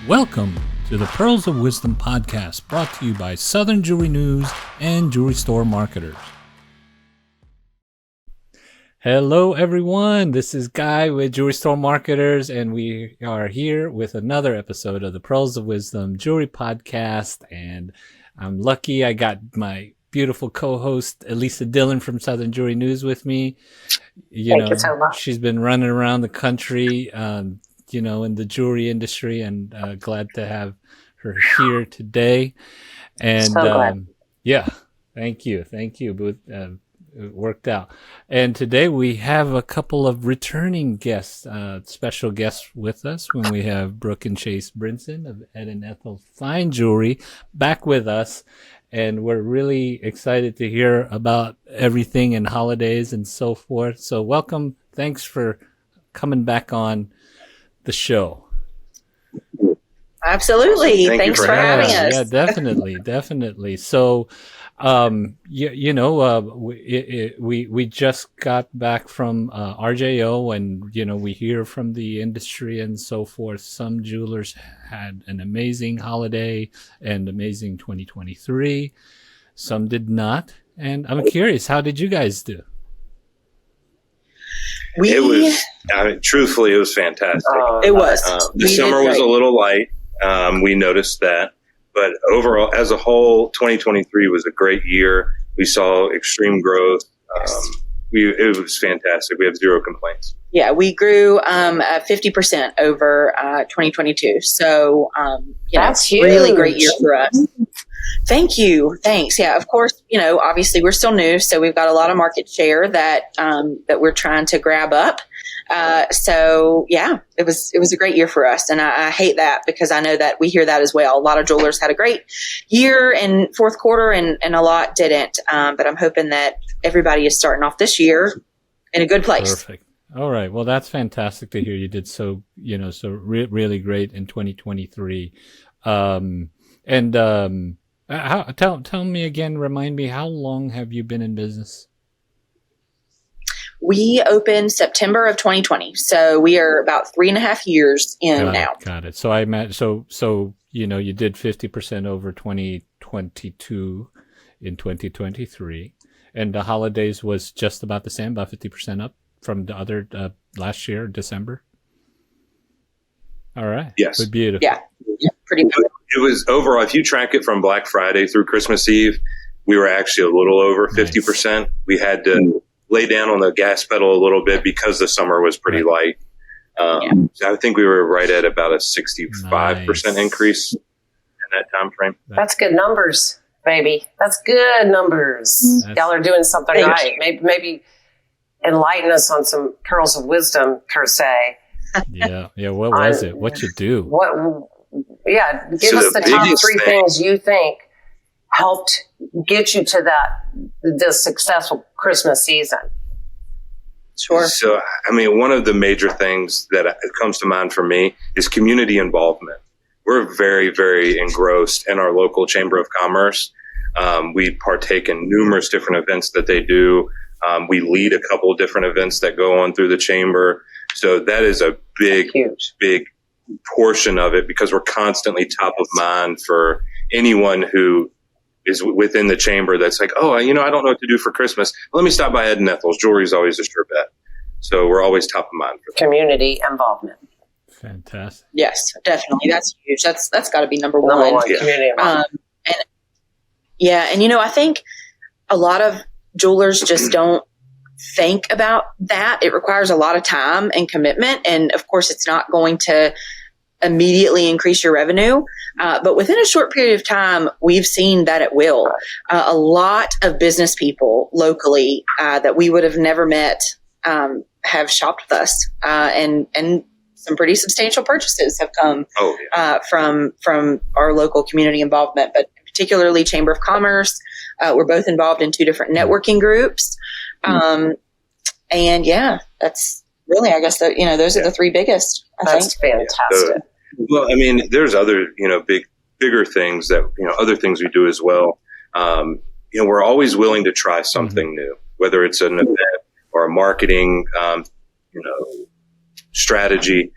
Welcome to the Pearls of Wisdom podcast, brought to you by Southern Jewelry News and Jewelry Store Marketers. Hello, everyone. This is Guy with Jewelry Store Marketers, and we are here with another episode of the Pearls of Wisdom Jewelry podcast. And I'm lucky I got my beautiful co-host, Elisa Dillon from Southern Jewelry News with me. Thank you so much. She's been running around the country, in the jewelry industry, and glad to have her here today. And so glad. Thank you. It worked out. And today we have a couple of returning guests, special guests with us when we have Brooke and Chase Brinson of Ed and Ethel Fine Jewelry back with us. And we're really excited to hear about everything and holidays and so forth. So welcome. Thanks for coming back on the show. Absolutely. Thanks for having us. Yeah, definitely. So, we just got back from RJO, and we hear from the industry and so forth. Some jewelers had an amazing holiday and amazing 2023. Some did not, and I'm curious, how did you guys do? Truthfully, it was fantastic. It was. The summer was a little light. We noticed that. But overall, as a whole, 2023 was a great year. We saw extreme growth. It was fantastic. We have zero complaints. Yeah, we grew 50% over 2022. So, that's huge. Really great year for us. Thank you. Thanks. Yeah, of course, obviously we're still new, so we've got a lot of market share that we're trying to grab up. It was a great year for us. And I hate that because I know that we hear that as well. A lot of jewelers had a great year in fourth quarter and a lot didn't. But I'm hoping that everybody is starting off this year in a good place. Perfect. All right. Well, that's fantastic to hear. You did really great in 2023. Tell me again, remind me, how long have you been in business? We opened September of 2020. So we are about 3.5 years in now. Got it. So I imagine, you did 50% over 2022 in 2023, and the holidays was just about the same, about 50% up from the other last year, December. All right. Yes. Beautiful. Yeah. Pretty much. It was overall, if you track it from Black Friday through Christmas Eve, we were actually a little over 50%. Nice. We had to lay down on the gas pedal a little bit because the summer was pretty light. So I think we were right at about a 65% increase in that time frame. That's good numbers, baby. That's good numbers. Y'all are doing something right. Maybe enlighten us on some pearls of wisdom, per se. Yeah. What was it? What you do? Give us the top 3 things you think helped get you to the successful Christmas season. Sure. So, one of the major things that comes to mind for me is community involvement. We're very, very engrossed in our local Chamber of Commerce. We partake in numerous different events that they do. We lead a couple of different events that go on through the Chamber. So that is a big portion of it, because we're constantly top of mind for anyone who is within the Chamber that's like, I don't know what to do for Christmas. Let me stop by Ed and Ethel's. Jewelry is always a sure bet. So we're always top of mind for that. Community involvement. Fantastic. Yes, definitely. That's huge. That's got to be number one. Community involvement. I think a lot of jewelers just don't think about that. It requires a lot of time and commitment. And of course, it's not going to immediately increase your revenue. But within a short period of time, we've seen that it will. A lot of business people locally that we would have never met have shopped with us. And some pretty substantial purchases have come from our local community involvement, but particularly Chamber of Commerce. We're both involved in 2 different networking groups. That's really, I guess, those are the 3 biggest. That's fantastic. There's other, bigger things that, other things we do as well. We're always willing to try something new, whether it's an event or a marketing, strategy.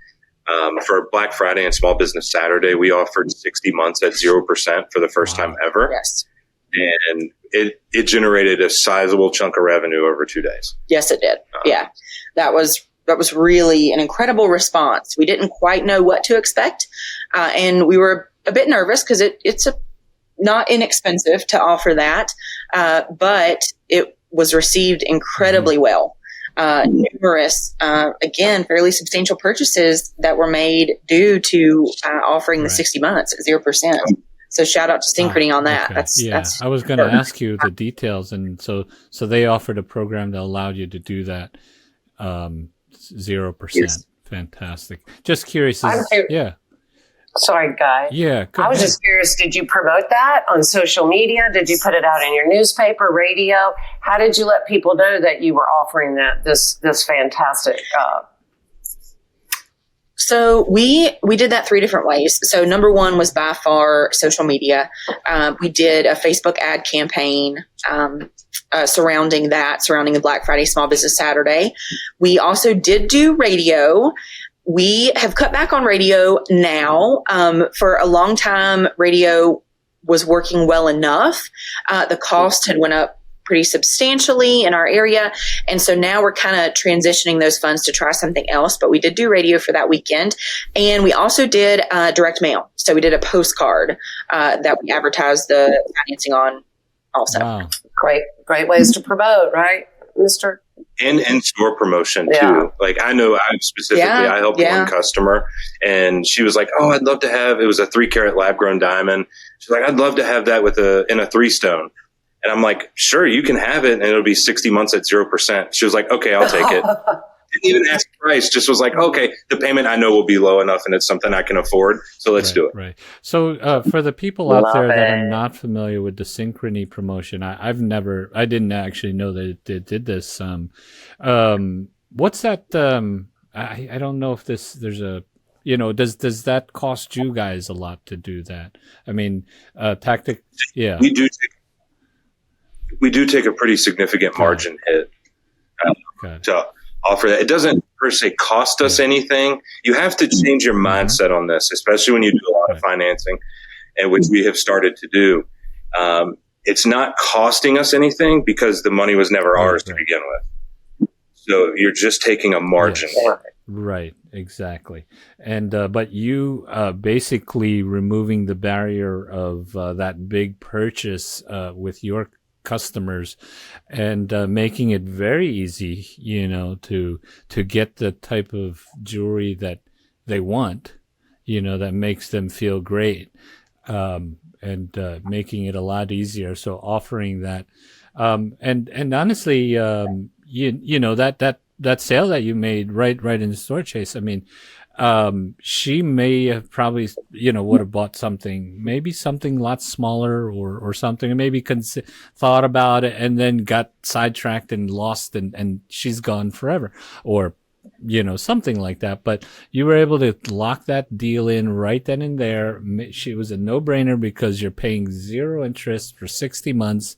For Black Friday and Small Business Saturday, we offered 60 months at 0% for the first time ever. Yes. And it generated a sizable chunk of revenue over 2 days. Yes, it did. Yeah. That was really an incredible response. We didn't quite know what to expect. And we were a bit nervous because it's not inexpensive to offer that. But it was received incredibly well. Numerous, again, fairly substantial purchases that were made due to offering the 60 months at 0%. So shout out to Synchrony on that. Okay. That's I was going to ask you the details, and so they offered a program that allowed you to do that 0%. Yes. Fantastic. Just curious. Sorry, Guy. Yeah. I was just curious, did you promote that on social media? Did you put it out in your newspaper, radio? How did you let people know that you were offering this fantastic? So we did that 3 different ways. So number one was by far social media. We did a Facebook ad campaign surrounding the Black Friday Small Business Saturday. We also did do radio. We have cut back on radio now. For a long time, radio was working well enough. The cost had went up pretty substantially in our area. And so now we're kind of transitioning those funds to try something else. But we did do radio for that weekend. And we also did direct mail. So we did a postcard that we advertised the financing on also. Wow. Great ways to promote, right, Mr.? And store promotion too. Like I know I helped one customer and she was like, "Oh, I'd love to have," it was a 3-carat lab grown diamond. She's like, "I'd love to have that in a 3-stone." And I'm like, "Sure, you can have it and it'll be 60 months at 0%. She was like, "Okay, I'll take it." Didn't even ask price, just was like, "Okay, the payment I know will be low enough and it's something I can afford. So let's do it." Right. So for the people out there that are not familiar with the Synchrony promotion, I didn't actually know that it did this. What's that? I don't know if there's a, does that cost you guys a lot to do that? I mean, tactic. Yeah. We do take a pretty significant margin hit to offer that. It doesn't per se cost us anything. You have to change your mindset on this, especially when you do a lot of financing, and which we have started to do. It's not costing us anything because the money was never ours to begin with. So you're just taking a margin. Yes. Right, exactly. And but you basically removing the barrier of that big purchase with your customers and making it very easy, to get the type of jewelry that they want, that makes them feel great, and making it a lot easier. So offering that, and honestly, that sale that you made right in the store, Chase. I mean, she may have probably, would have bought maybe something a lot smaller or something, and maybe thought about it and then got sidetracked and lost and she's gone forever, or, something like that. But you were able to lock that deal in right then and there. She was a no-brainer because you're paying 0 interest for 60 months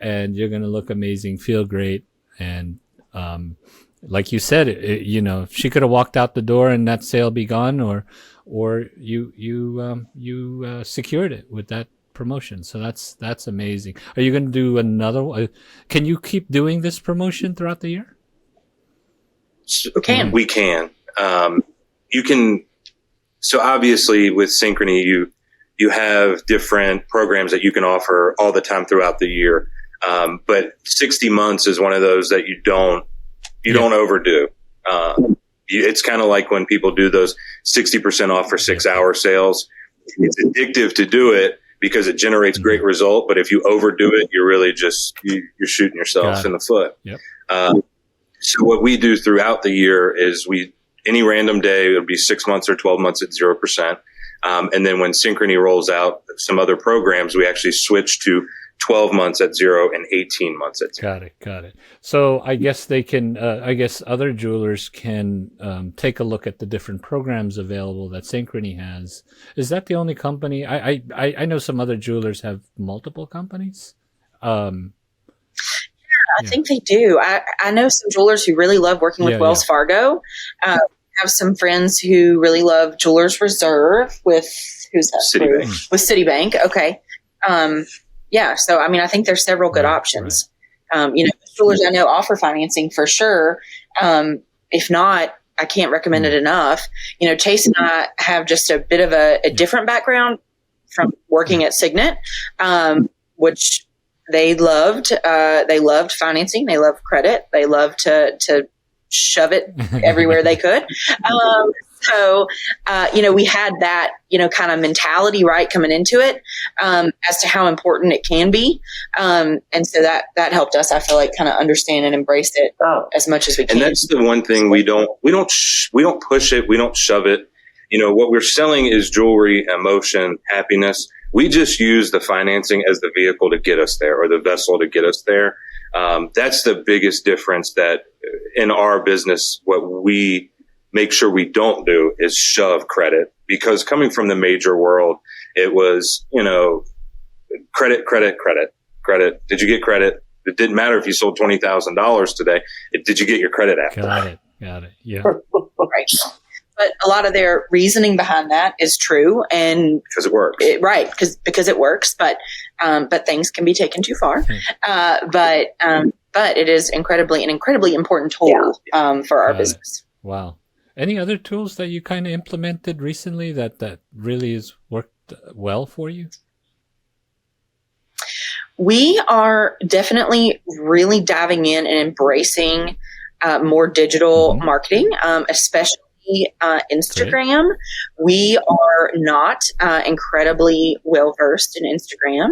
and you're going to look amazing, feel great. And, like you said, she could have walked out the door and that sale be gone, or you secured it with that promotion. So that's amazing. Are you going to do another? Can you keep doing this promotion throughout the year? We can. You can. So obviously, with Synchrony, you have different programs that you can offer all the time throughout the year. But 60 months is one of those that you don't overdo. It's kind of like when people do those 60% off for 6-hour sales. It's addictive to do it because it generates great result. But if you overdo it, you're really you're shooting yourself in the foot. Yep. So what we do throughout the year is any random day, it would be 6 months or 12 months at 0%. And then when Synchrony rolls out some other programs, we actually switch to 12 months at 0 and 18 months at 0. Got it. So I guess they can, other jewelers can take a look at the different programs available that Synchrony has. Is that the only company? I know some other jewelers have multiple companies. I think they do. I know some jewelers who really love working with Wells Fargo have some friends who really love Jewelers Reserve with, who's that? Citibank. With Citibank. Okay. Yeah. So, I mean, I think there's several good options. Jewelers I know offer financing for sure. If not, I can't recommend it enough. Chase and I have just a bit of a different background from working at Signet, which they loved. They loved financing. They loved credit. They loved to shove it everywhere they could. We had that, kind of mentality, right, coming into it, as to how important it can be. And so that helped us, I feel like, kind of understand and embrace it as much as we can. And that's the one thing we don't push it. We don't shove it. What we're selling is jewelry, emotion, happiness. We just use the financing as the vehicle to get us there, or the vessel to get us there. That's the biggest difference that in our business, what we make sure we don't do is shove credit, because coming from the major world, it was, credit. Did you get credit? It didn't matter if you sold $20,000 today. Did you get your credit after? Got it. Yeah. Right. But a lot of their reasoning behind that is true, and because it works, right? Because it works, but things can be taken too far. But it is an incredibly important tool for our business. Wow. Any other tools that you kind of implemented recently that really has worked well for you? We are definitely really diving in and embracing more digital marketing, especially Instagram. Great. We are not incredibly well versed in Instagram.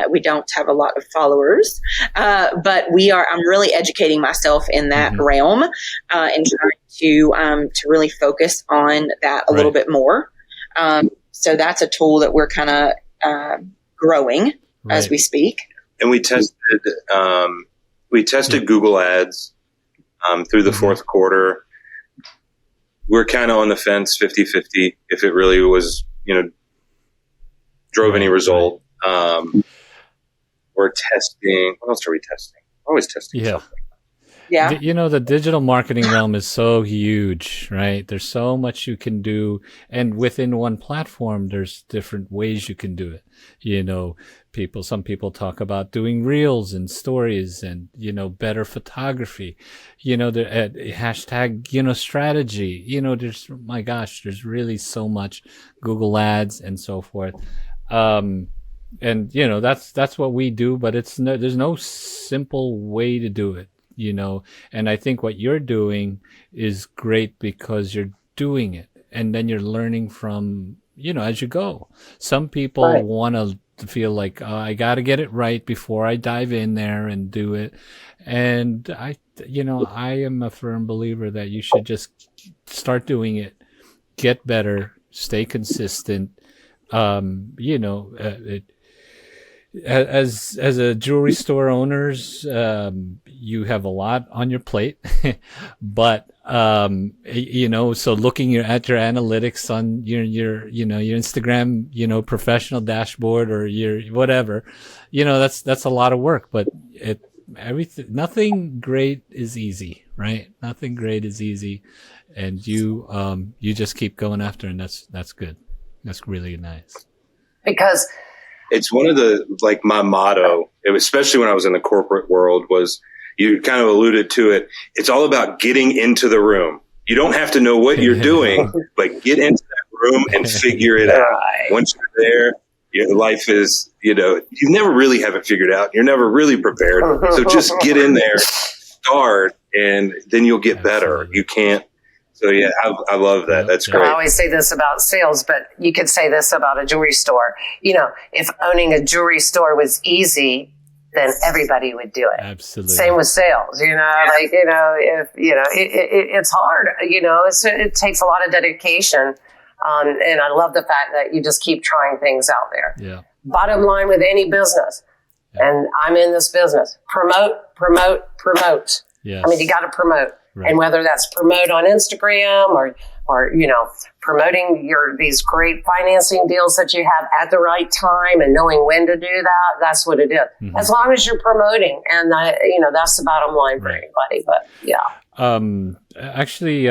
We don't have a lot of followers, but I'm really educating myself in that realm, and trying to really focus on that a little bit more. So that's a tool that we're kind of growing as we speak. And we tested Google Ads through the fourth quarter. We're kind of on the fence, 50-50, if it really was, drove any result. We're testing. What else are we testing? We're always testing something. Yeah. The digital marketing realm is so huge, right? There's so much you can do. And within one platform, there's different ways you can do it. Some people talk about doing reels and stories and, better photography, the hashtag, strategy, there's really so much, Google Ads and so forth. And that's what we do, but there's no simple way to do it. And I think what you're doing is great because you're doing it and then you're learning from, as you go. Some people want to feel like, I got to get it right before I dive in there and do it. And I am a firm believer that you should just start doing it, get better, stay consistent. As a jewelry store owners, you have a lot on your plate, but so looking at your analytics on your Instagram, professional dashboard or your whatever, that's a lot of work, but nothing great is easy, right? Nothing great is easy, and you just keep going after, and that's good. That's really nice. Because it's one of the, my motto, especially when I was in the corporate world, was, you kind of alluded to it, it's all about getting into the room. You don't have to know what you're doing, but get into that room and figure it out. Once you're there, your life is, you never really have it figured out. You're never really prepared. So just get in there, start, and then you'll get better. You can't. So, yeah, I love that. That's great. I always say this about sales, but you could say this about a jewelry store. If owning a jewelry store was easy, then everybody would do it. Absolutely. Same with sales, it's hard, it takes a lot of dedication. And I love the fact that you just keep trying things out there. Yeah. Bottom line with any business, and I'm in this business, promote. Yes. I mean, you got to promote. Right. And whether that's promote on Instagram or promoting these great financing deals that you have at the right time and knowing when to do that, that's what it is. Mm-hmm. As long as you're promoting, and that's the bottom line for anybody. But yeah. Actually,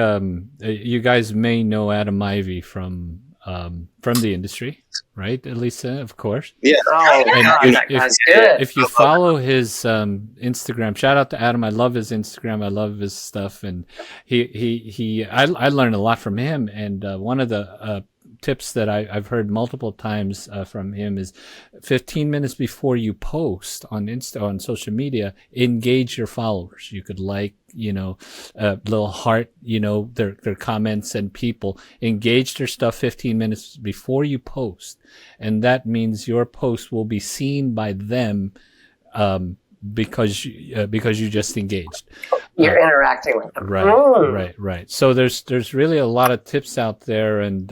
you guys may know Adam Ivy from the industry, right? Lisa, of course. Yeah. Oh, And God, that guy's good. if you follow his Instagram, shout out to Adam. I love his Instagram. I love his stuff, and I learned a lot from him. And one of the tips that I've heard multiple times from him is 15 minutes before you post on social media, engage your followers. You could a little heart, their comments, and people engage their stuff 15 minutes before you post. And that means your post will be seen by them, because you just engaged. You're interacting with them. Right. So there's really a lot of tips out there, and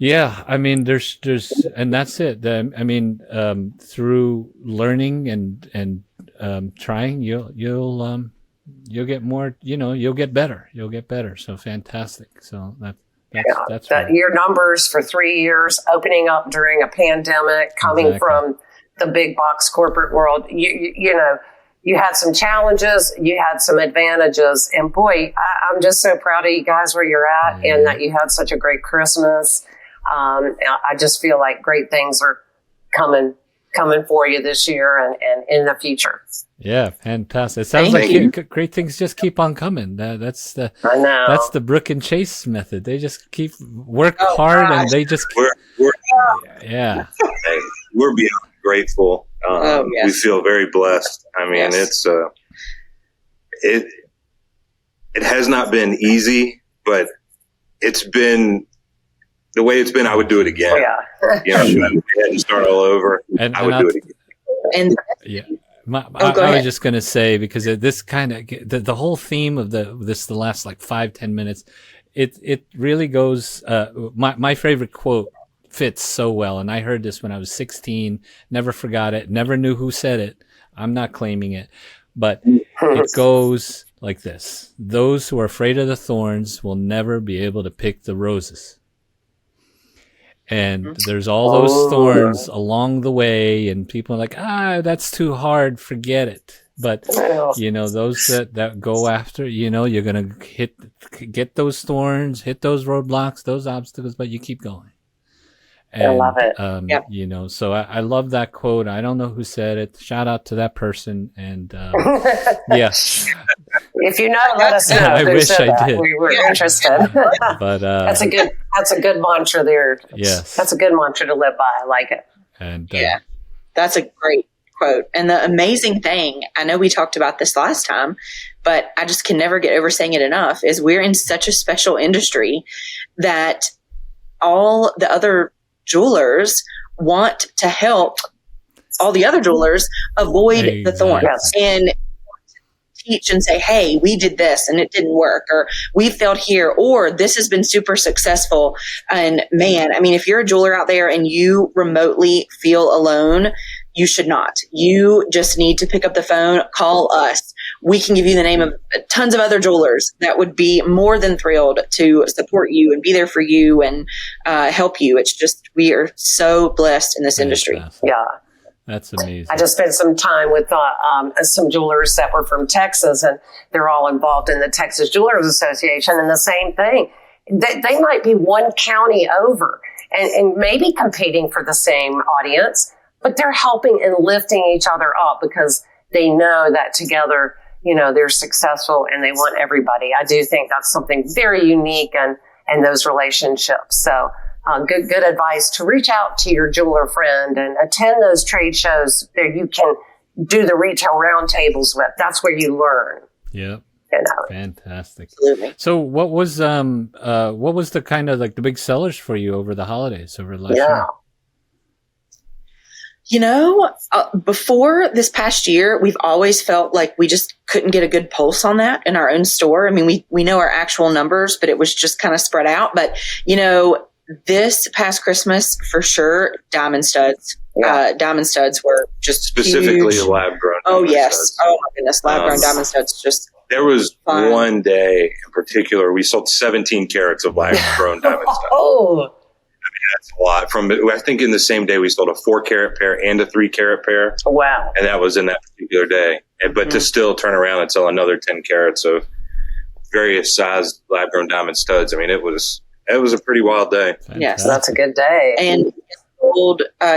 I mean there's and that's it. Through learning and trying, you'll get more. You'll get better. So fantastic. So that's right. Your numbers for 3 years, opening up during a pandemic, coming from the big box corporate world, you had some challenges, you had some advantages, and boy, I'm just so proud of you guys where you're at, and that you had such a great Christmas. I just feel like great things are coming for you this year and in the future. Yeah, fantastic. It sounds like great things just keep on coming. That's the Brooke and Chase method. They just keep work hard, and they just Hey, we're beyond grateful. We feel very blessed. I mean, it's it has not been easy, but it's been the way it's been. I would do it again. If we had to start all over, I would do it again. I was just going to say, because this kind of the whole theme of the last like 5-10 minutes, it really goes. My favorite quote fits so well, and I heard this when I was 16. Never forgot it. Never knew who said it. I'm not claiming it, but it goes like this: those who are afraid of the thorns will never be able to pick the roses. And there's all those thorns along the way, and people are like, that's too hard, forget it. But those that go after, you're gonna get those thorns, hit those roadblocks, those obstacles, but you keep going. And, I love it. So I love that quote. I don't know who said it. Shout out to that person. And if you know, let us know. I wish I did. We were interested. But that's a good mantra there. Yes, that's a good mantra to live by. I like it. And that's a great quote. And the amazing thing, I know we talked about this last time, but I just can never get over saying it enough, is we're in such a special industry that all the other jewelers want to help all the other jewelers avoid the thorns and teach and say, hey, we did this and it didn't work, or we failed here, or this has been super successful. And man, I mean, if you're a jeweler out there and you remotely feel alone, you should not. You just need to pick up the phone, call us. We can give you the name of tons of other jewelers that would be more than thrilled to support you and be there for you and help you. It's just, we are so blessed in this industry. Yeah. That's amazing. I just spent some time with some jewelers that were from Texas, and they're all involved in the Texas Jewelers Association. And the same thing, they might be one county over and maybe competing for the same audience, but they're helping and lifting each other up because they know that together, they're successful and they want everybody. I do think that's something very unique and those relationships. So good advice to reach out to your jeweler friend and attend those trade shows that you can do the retail roundtables with. That's where you learn. Yep. Fantastic. Absolutely. So what was the kind of like the big sellers for you over the holidays, over last year? Before this past year, we've always felt like we just couldn't get a good pulse on that in our own store. I mean, we know our actual numbers, but it was just kind of spread out. But, this past Christmas, for sure, diamond studs. Diamond studs were just specifically huge. Lab grown. Oh, yes. Studs. Oh, my goodness. Lab grown diamond studs just. There was fun. One day in particular, we sold 17 carats of lab grown diamond studs. Oh. That's a lot. I think in the same day we sold a 4-carat pair and a 3-carat pair. Wow. And that was in that particular day. But to still turn around and sell another 10 carats of various sized lab-grown diamond studs, I mean, it was a pretty wild day. Yes. That's a good day. And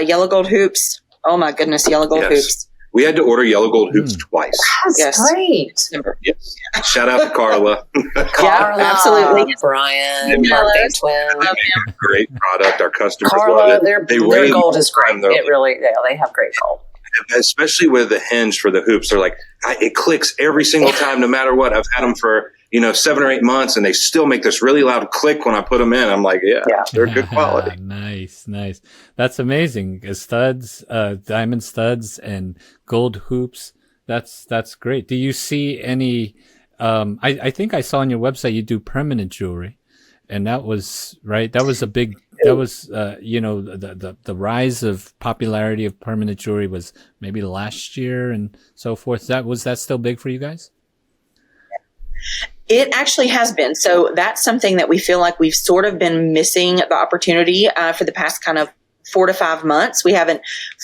yellow gold hoops. Oh my goodness, yellow gold hoops. We had to order yellow gold hoops twice. That's great. Yes. Shout out to Carla. Carla, absolutely. Brian, birthday twin. Great product. Our customers Carla, love it. their gold is great. They have great gold. Especially with the hinge for the hoops. They're like, it clicks every single time, no matter what. I've had them for 7 or 8 months, and they still make this really loud click when I put them in. I'm like, they're good quality. Nice. That's amazing. Studs, diamond studs, and gold hoops. That's great. Do you see any? I think I saw on your website you do permanent jewelry, and that was right. That was a big. That was the rise of popularity of permanent jewelry was maybe last year and so forth. Was that still big for you guys? It actually has been. So that's something that we feel like we've sort of been missing the opportunity for the past kind of 4 to 5 months. We haven't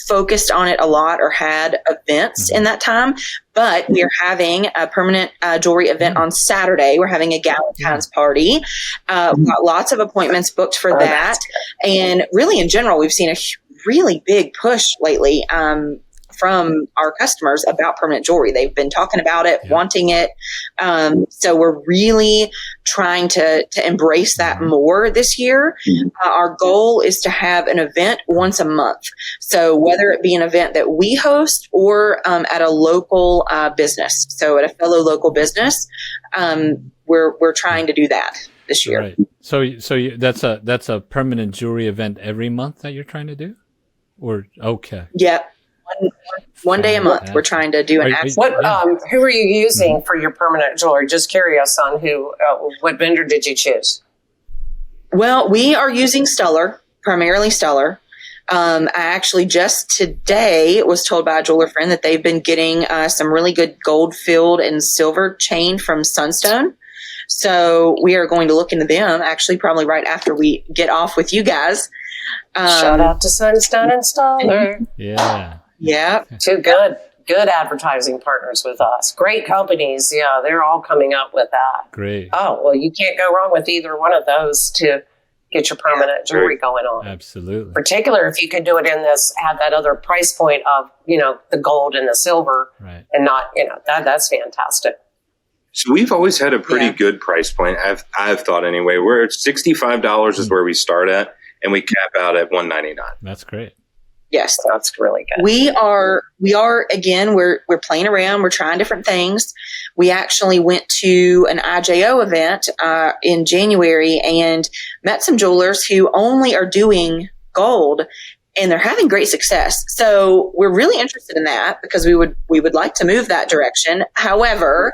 focused on it a lot or had events in that time, but we are having a permanent jewelry event on Saturday. We're having a Galentine's party. We've got lots of appointments booked for that. And really in general, we've seen a really big push lately from our customers about permanent jewelry. They've been talking about it, wanting it. So we're really trying to embrace that more this year. Our goal is to have an event once a month. So whether it be an event that we host or at a local business, so at a fellow local business, we're trying to do that this year. Right. So that's a permanent jewelry event every month that you're trying to do, or okay? Yep. One day a month, we're trying to do an actual. Who are you using for your permanent jewelry? Just curious on what vendor did you choose? Well, we are using Stellar, primarily Stellar. I actually just today was told by a jeweler friend that they've been getting some really good gold filled and silver chain from Sunstone. So we are going to look into them actually probably right after we get off with you guys. Shout out to Sunstone and Stellar. Yeah. Two good advertising partners with us. Great companies. Yeah, they're all coming up with that. Great. Oh, well, you can't go wrong with either one of those to get your permanent jewelry going on. Absolutely. Particular if you could do it in have that other price point of, the gold and the silver. Right. And not, that's fantastic. So we've always had a pretty good price point. I've thought anyway. We're at $65 is where we start at, and we cap out at $199. That's great. Yes, that's really good. We are again. We're playing around. We're trying different things. We actually went to an IJO event in January and met some jewelers who only are doing gold, and they're having great success. So we're really interested in that because we would like to move that direction. However,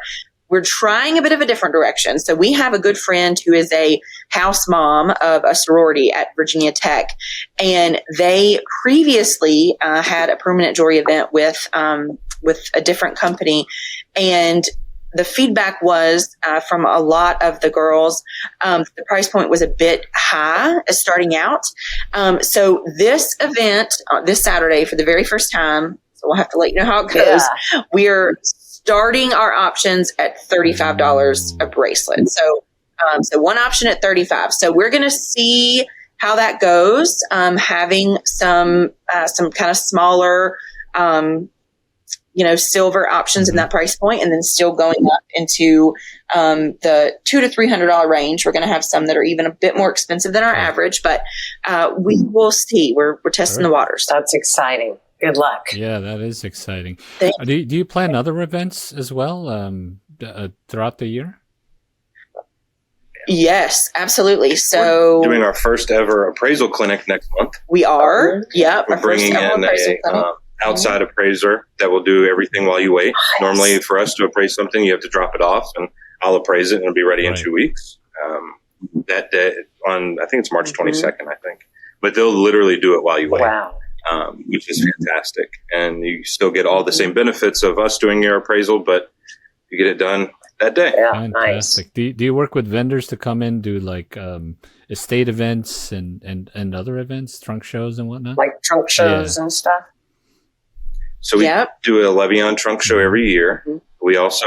we're trying a bit of a different direction. So we have a good friend who is a house mom of a sorority at Virginia Tech. And they previously had a permanent jewelry event with a different company. And the feedback was from a lot of the girls, the price point was a bit high as starting out. So this event, this Saturday for the very first time, so we'll have to let you know how it goes. Yeah. We're starting our options at $35 a bracelet. So one option at $35. So we're going to see how that goes. Having some kind of smaller, silver options in that price point, and then still going up into the $200 to $300 range. We're going to have some that are even a bit more expensive than our average, but we will see. We're testing the waters. That's exciting. Good luck. Yeah, that is exciting. Do you plan other events as well throughout the year? Yes, absolutely. So we're doing our first ever appraisal clinic next month. We are. Yeah, we're bringing in a outside appraiser that will do everything while you wait. Nice. Normally, for us to appraise something, you have to drop it off, and I'll appraise it, and it'll be ready in 2 weeks. That day I think it's March 22nd. I think, but they'll literally do it while you wait. Wow. Which is fantastic. And you still get all the same benefits of us doing your appraisal, but you get it done that day. Yeah, fantastic. Nice. Do you work with vendors to come in, do like estate events and other events, trunk shows and whatnot? Like trunk shows and stuff. So we do a Levion trunk show every year. Mm-hmm. We also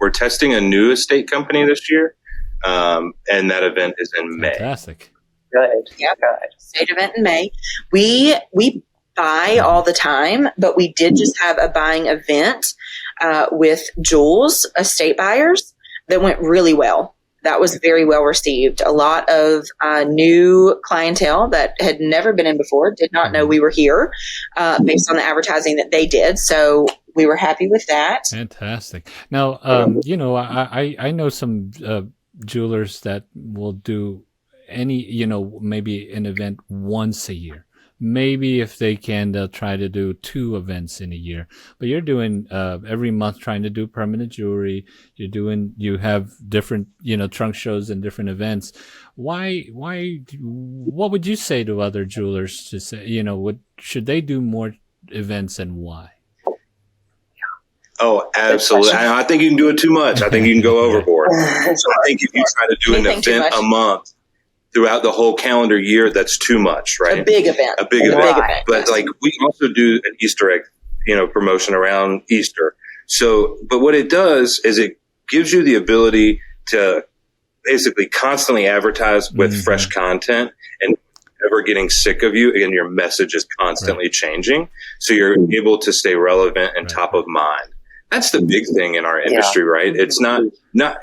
we're testing a new estate company this year, and that event is in May. Fantastic. Good. Yep. Good. State event in May. We buy all the time, but we did just have a buying event with Jules estate buyers that went really well. That was very well received. A lot of new clientele that had never been in before, did not know we were here based on the advertising that they did. So we were happy with that. Fantastic. Now, I know some jewelers that will do any, maybe an event once a year. Maybe if they can, they'll try to do 2 events in a year. But you're doing every month trying to do permanent jewelry. You have different, trunk shows and different events. Why? What would you say to other jewelers to say, should they do more events and why? Oh, absolutely. I think you can do it too much. I think you can go overboard. So I think if you try to do an event a month throughout the whole calendar year, that's too much, right? A big event. But like we also do an Easter egg, promotion around Easter. So, but what it does is it gives you the ability to basically constantly advertise with fresh content and never getting sick of you, and your message is constantly changing. So you're able to stay relevant and top of mind. That's the big thing in our industry, right? It's not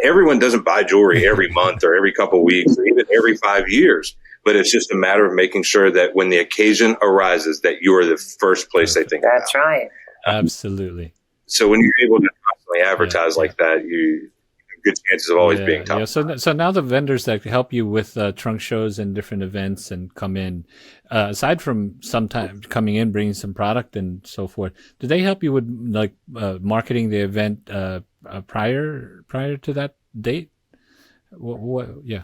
everyone doesn't buy jewelry every month or every couple of weeks or even every 5 years, but it's just a matter of making sure that when the occasion arises, that you are the first place they think That's about. right. Absolutely. So when you're able to constantly advertise like that, you have good chances of always being top. Yeah. So now the vendors that help you with trunk shows and different events and come in, aside from sometimes coming in, bringing some product and so forth, do they help you with like marketing the event prior to that date? What? Yeah.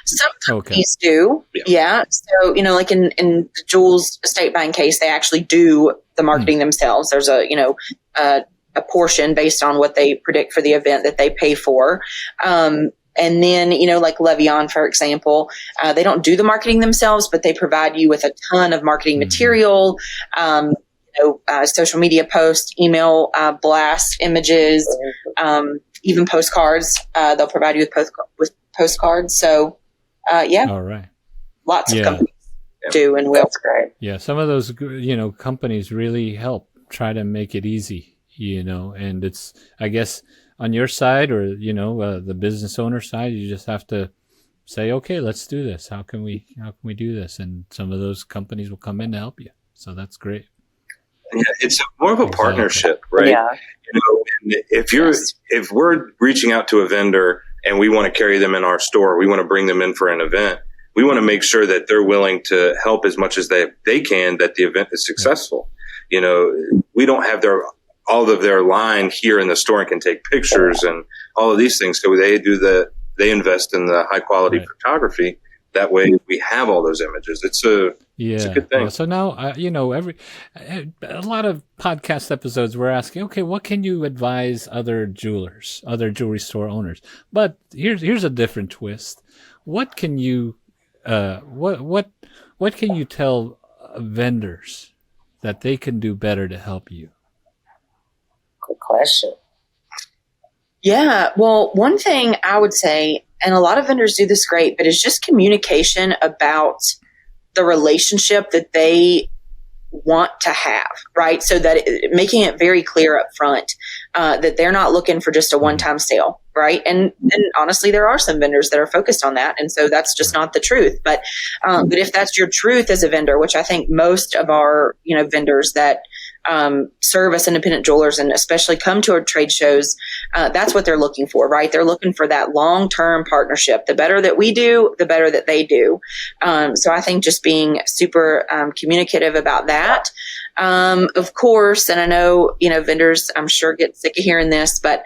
Some companies do. Yeah. So, like in the Jules estate buying case, they actually do the marketing themselves. There's a portion based on what they predict for the event that they pay for. And then, like Levion, for example, they don't do the marketing themselves, but they provide you with a ton of marketing material, social media posts, email blasts, images, even postcards. They'll provide you with postcards. So, All right. Lots of companies do and will. Yeah, some of those, companies really help try to make it easy, and it's, I guess, on your side or, the business owner side, you just have to say, okay, let's do this. How can we do this? And some of those companies will come in to help you. So that's great. Yeah, it's more of a partnership, right? Yeah. If we're reaching out to a vendor and we want to carry them in our store, we want to bring them in for an event, we want to make sure that they're willing to help as much as they can, that the event is successful. We don't have all of their line here in the store and can take pictures and all of these things. So they invest in the high quality photography. That way we have all those images. It's a good thing. So now, a lot of podcast episodes we're asking, okay, what can you advise other jewelers, other jewelry store owners? But here's a different twist. What can you, what can you tell vendors that they can do better to help you? Good question. Yeah. Well, one thing I would say, and a lot of vendors do this great, but it's just communication about the relationship that they want to have, right? So that making it very clear up front that they're not looking for just a one-time sale, right? And honestly, there are some vendors that are focused on that, and so that's just not the truth. But if that's your truth as a vendor, which I think most of our vendors that serve as independent jewelers and especially come to our trade shows, that's what they're looking for, right? They're looking for that long-term partnership. The better that we do, the better that they do. So I think just being super communicative about that. Of course, and I know, vendors, I'm sure get sick of hearing this, but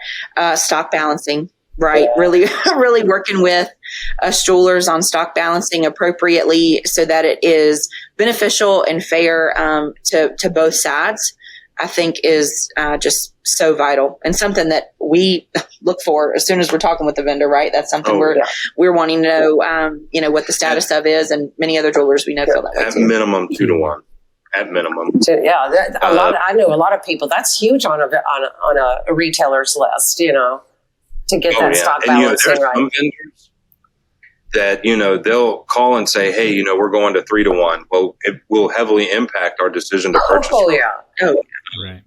stock balancing, right? Really, really working with jewelers on stock balancing appropriately so that it is beneficial and fair to both sides. I think is just so vital and something that we look for as soon as we're talking with the vendor, right? That's something we're wanting to know, what the status of is, and many other jewelers we know feel that way At too. minimum 2 to 1. At minimum. I know a lot of people. That's huge on a retailer's list, to get that stock balancing there's right. some vendors that, they'll call and say, hey, we're going to 3 to 1. Well, it will heavily impact our decision to purchase. Right.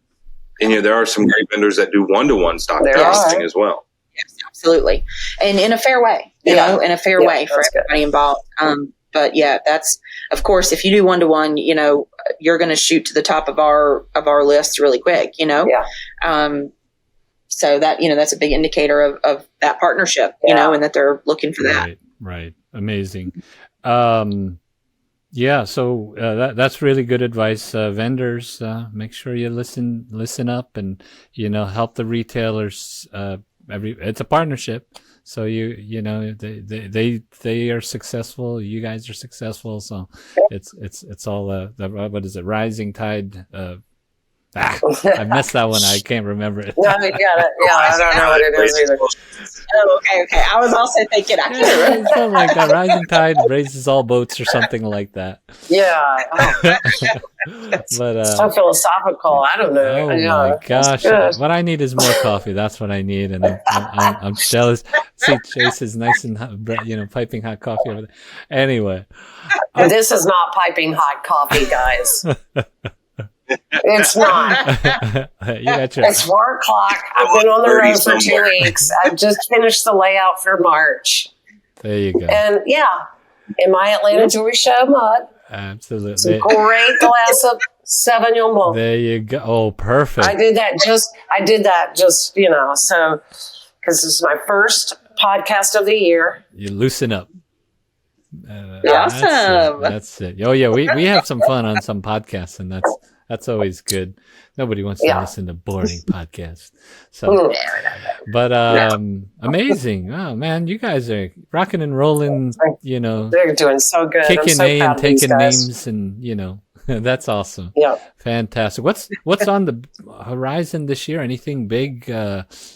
And there are some great vendors that do 1 to 1 stock There balancing are. as well. Yes, absolutely. And in a fair way, in a fair way for everybody involved. But yeah, that's, of course, if you do 1 to 1, you're going to shoot to the top of our list really quick, so that, that's a big indicator of that partnership, and that they're looking for that. Right. Amazing. So that's really good advice. Vendors, make sure you listen up and, help the retailers. It's a partnership. So they are successful. You guys are successful. So it's all what is it? Rising tide. I messed that one. I can't remember it. No, you got it. Yeah, I don't know what it is either. Oh, okay. I was also thinking, I can't remember. Something like that. Rising tide raises all boats, or something like that. Yeah. But so philosophical. I don't know. oh my gosh! What I need is more coffee. That's what I need, and I'm jealous. See, Chase is nice and hot, piping hot coffee over there. Anyway, this is not piping hot coffee, guys. It's not. It's 4 o'clock. I've been on the road for 2 weeks. I've just finished the layout for March. There you go. And in my Atlanta Jewelry Show mug. Absolutely. Great glass of Sauvignon Blanc. There you go. Oh, perfect. I did that just, so, because this is my first podcast of the year. You loosen up. Awesome. That's it. Oh yeah, we have some fun on some podcasts, and that's always good. Nobody wants to listen to boring podcasts. So, but amazing. Oh man, you guys are rocking and rolling. They're doing so good. Kicking A and taking names, and that's awesome. Yeah, fantastic. What's on the horizon this year? Anything big?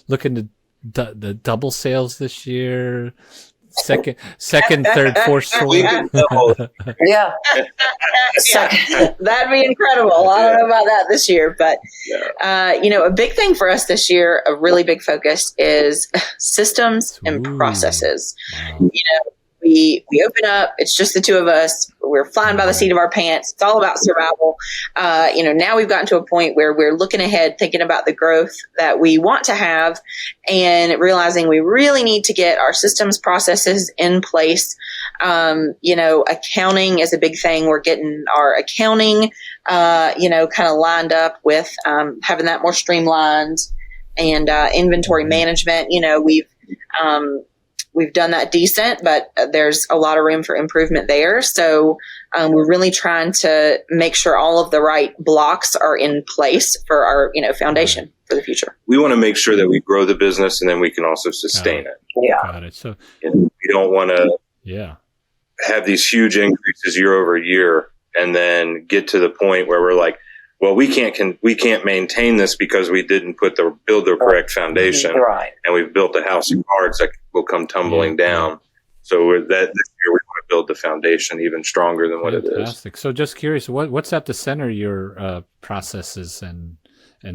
Looking to the double sales this year. Second, third, fourth store. Yeah. That'd be incredible. I don't know about that this year, but a big thing for us this year, a really big focus is systems and processes. Wow. We open up, it's just the two of us. We're flying by the seat of our pants. It's all about survival. Now we've gotten to a point where we're looking ahead, thinking about the growth that we want to have, and realizing we really need to get our systems processes in place. Accounting is a big thing. We're getting our accounting, kind of lined up with having that more streamlined, and inventory management. We've done that decent, but there's a lot of room for improvement there. So we're really trying to make sure all of the right blocks are in place for our, foundation for the future. We want to make sure that we grow the business and then we can also sustain it. Yeah. Got it. So we don't want to have these huge increases year over year and then get to the point where we're like, well, we can't maintain this because we didn't build the correct foundation, right? And we've built a house of cards that will come tumbling down. So this year we want to build the foundation even stronger than what it is. Fantastic. So just curious, what's at the center of your processes and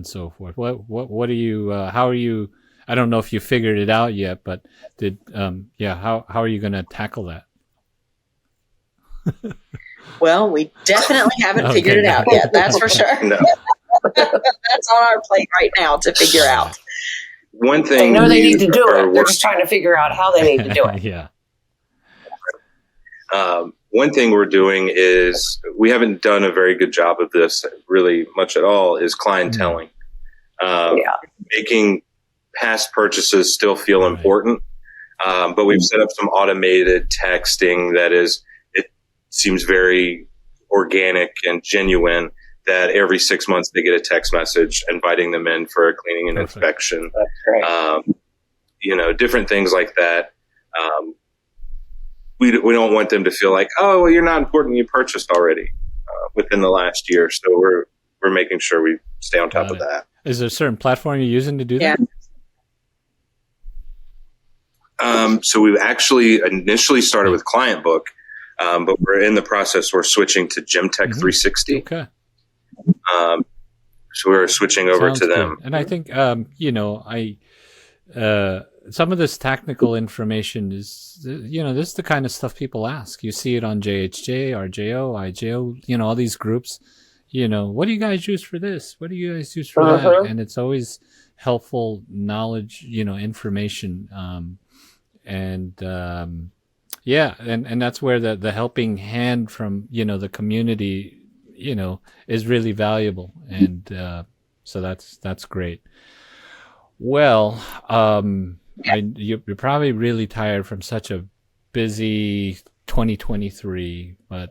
so forth? What are you? How are you? I don't know if you figured it out yet, but how are you going to tackle that? Well, we definitely haven't figured it out yet. That's for sure. No. That's on our plate right now to figure out. One thing they know they need to do it. They're just trying to figure out how they need to do it. Yeah. One thing we're doing is we haven't done a very good job of this really much at all is clienteling. Making past purchases still feel important. But we've set up some automated texting that seems very organic and genuine, that every 6 months they get a text message inviting them in for a cleaning and inspection. That's great. Different things like that. We don't want them to feel like, oh, well, you're not important. You purchased already within the last year. So we're we're making sure we stay on top of that. Is there a certain platform you're using to do that? So we've actually initially started with Client Book, but we're in the process. We're switching to GymTech 360. Okay. So we're switching over Sounds to them. good. And I think, some of this technical information is, this is the kind of stuff people ask. You see it on JHJ, RJO, IJO, all these groups. What do you guys use for this? What do you guys use for that? And it's always helpful knowledge, information. And that's where the helping hand from, the community, is really valuable. And so that's great. Well, you're probably really tired from such a busy 2023, but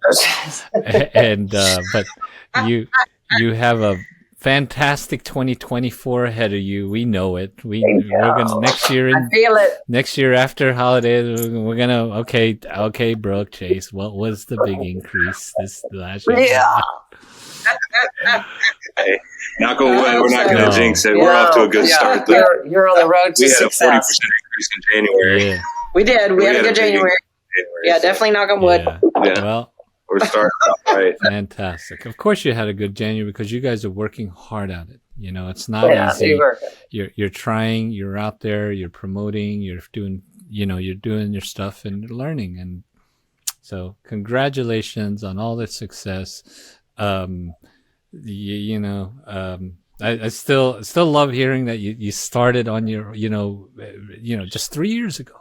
you have a fantastic 2024 ahead of you. We know it. We're gonna next year. I feel it. Next year after holidays, we're gonna okay, Brooke, Chase. What was the big increase this last year? Yeah. Hey, knock on wood. We're not going to jinx it. We're off to a good start. You're on the road to success. We had a 40% increase in January. Yeah. We did. We had a good January. Yeah, definitely knock on wood. Yeah. Well, we're starting off right. Fantastic. Of course, you had a good January because you guys are working hard at it. It's not easy. You're trying. You're out there. You're promoting. You're doing. You're doing your stuff and you're learning. And so, congratulations on all the success. I still love hearing that you started on your just 3 years ago,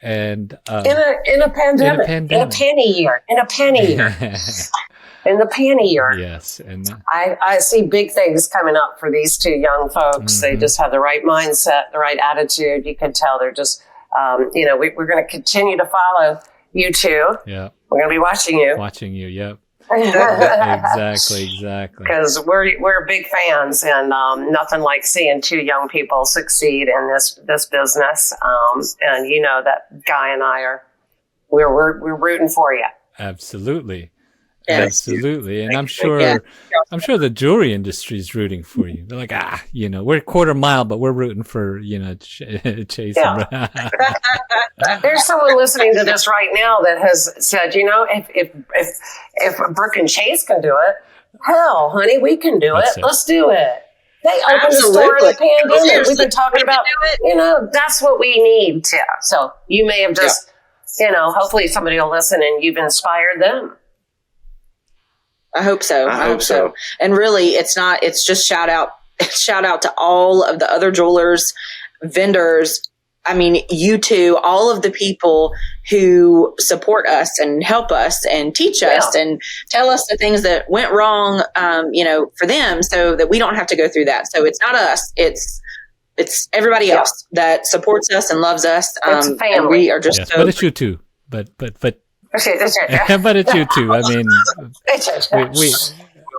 and in a pandemic, in a panty year, in the panty year. Yes, and I see big things coming up for these two young folks. They just have the right mindset, the right attitude. You can tell they're just we're going to continue to follow you two. Yeah, we're going to be watching you. Yep. Exactly. Because we're big fans, and nothing like seeing two young people succeed in this business. And that Guy and I we're rooting for you. Absolutely. Yes. Absolutely. And I'm sure the jewelry industry is rooting for you. They're like, we're a quarter mile, but we're rooting for, Chase. Yeah. There's someone listening to this right now that has said, if Brooke and Chase can do it, hell, honey, we can do it. Let's do it. They opened a store in the pandemic. We've been talking about, that's what we need to. So you may have just, hopefully somebody will listen and you've inspired them. I hope so. I hope so. And really, it's just shout out to all of the other jewelers, vendors. I mean, you two, all of the people who support us and help us and teach us and tell us the things that went wrong, for them so that we don't have to go through that. So it's not us. It's everybody else that supports us and loves us. It's family. And we are just but it's you too. But but it's you too. I mean,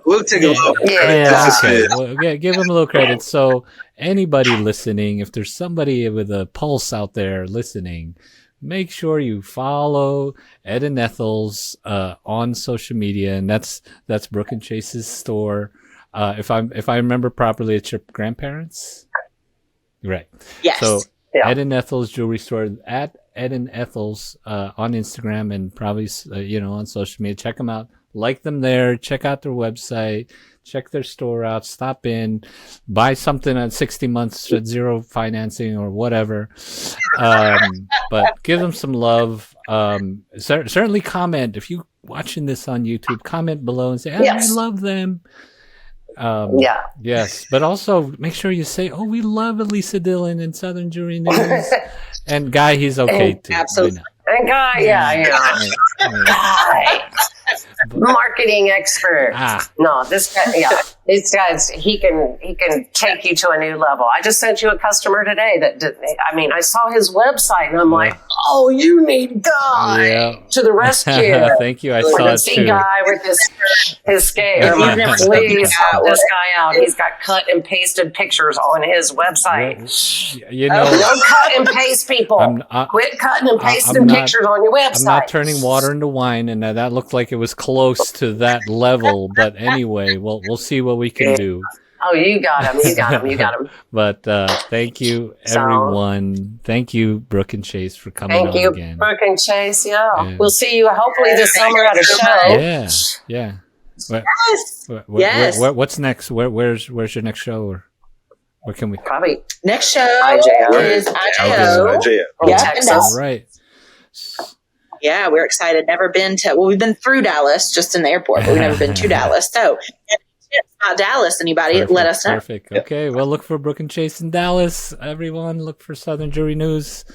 we'll take a look. Okay. Well, give them a little credit. So anybody listening, if there's somebody with a pulse out there listening, make sure you follow Ed and Ethel's on social media, and that's Brooke and Chase's store. If I remember properly, it's your grandparents, right? Yes. So Ed and Ethel's jewelry store at Ed and Ethel's on Instagram and probably on social media. Check them out. Like them there. Check out their website. Check their store out. Stop in. Buy something at 60 months at zero financing or whatever. But give them some love. Certainly comment. If you're watching this on YouTube, comment below and say, I love them. Yes. But also make sure you say, we love Elisa Dillon and Southern Jewelry News. And Guy, he's okay too. Absolutely. And Guy, Guy. Marketing expert. No, this guy's he can take you to a new level. I just sent you a customer today that did. I mean, I saw his website and I'm like, oh, you need Guy Yeah. to the rescue. Thank you. I saw it See too. Guy with his scare. If you've never Please seen help that, this guy out. He's got cut and pasted pictures on his website. You know, Don't cut and paste, people. Quit cutting and pasting pictures on your website. I'm not turning water into wine, and that looked like it was close to that level. But anyway, we'll see what we can do. Oh, you got him. You got him. You got him. But thank you, everyone. Thank you, Brooke and Chase, for coming on Thank you, again. Brooke and Chase. Yeah. Yeah. We'll see you hopefully this summer at a show. Yeah. Yes. What's next? Where's your next show, or where can we? Probably Next show IJO. is IJO. IJO. Yeah, Texas. All right. Yeah, we're excited. Never been to, well, we've been through Dallas, just in the airport, but we've never been to Dallas. So, if it's not Dallas, anybody, let us know. Perfect. Okay. Well, look for Brooke and Chase in Dallas. Everyone, look for Southern Jewelry News.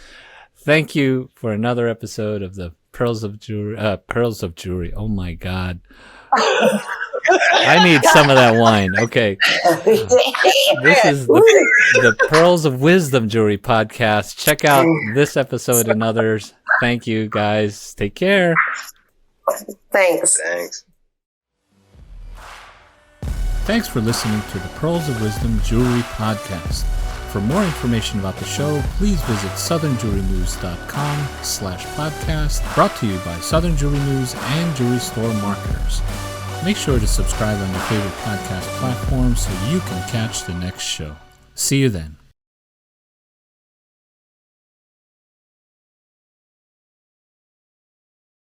Thank you for another episode of the Pearls of Jewelry. Oh my God. I need some of that wine. Okay. This is the Pearls of Wisdom Jewelry podcast. Check out this episode and others. Thank you, guys. Take care. Thanks. Thanks for listening to the Pearls of Wisdom Jewelry podcast. For more information about the show, please visit southernjewelrynews.com/podcast, brought to you by Southern Jewelry News and Jewelry Store Marketers. Make sure to subscribe on your favorite podcast platform so you can catch the next show. See you then.